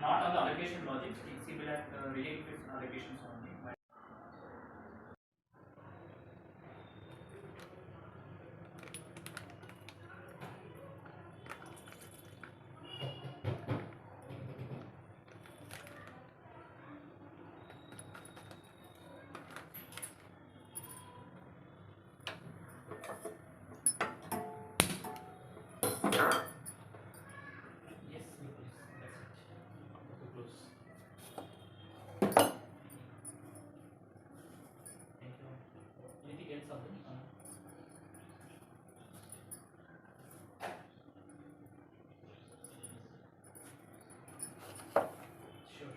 not on the allocation logics, it's similar related with allocations only. But yes, that's it. Close. Thank you. Anything else, something? Sure.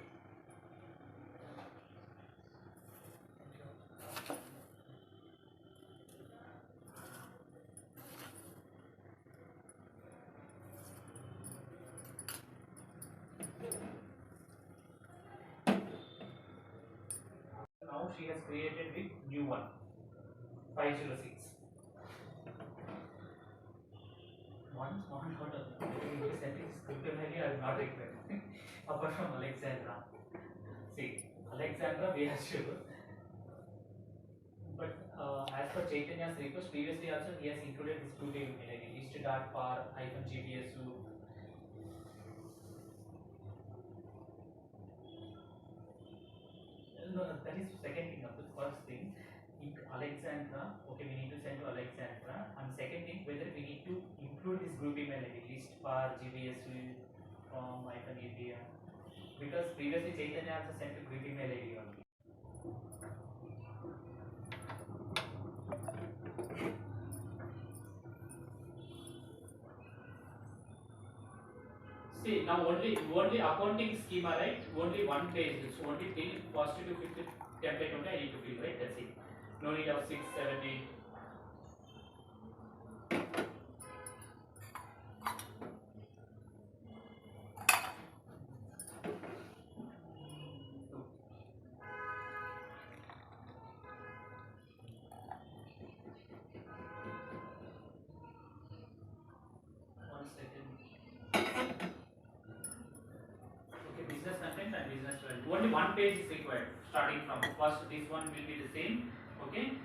Now she has created the new one, 506. One small dot of English ethics scripturally I will not require. Apart from Alexandra. See, Alexandra we are sure. But as per Chaitanya's request, previously also he has included this two table like list.par-gbsu. No, that is second thing. Of the first thing, Alexandra. Okay, we need to send to Alexandra. And second thing, whether we need to include this group email like list.par-gbsu from API. Because previously Chaitanya also sent to group email ID only. See, now only accounting schema, right? Only one page. So only till first to fifth template only I need to fill, right? That's it. No need of 6, 7, 8. One second. Okay, business content and business value. Only one page is required. Starting from first, this one will be the same. Okay.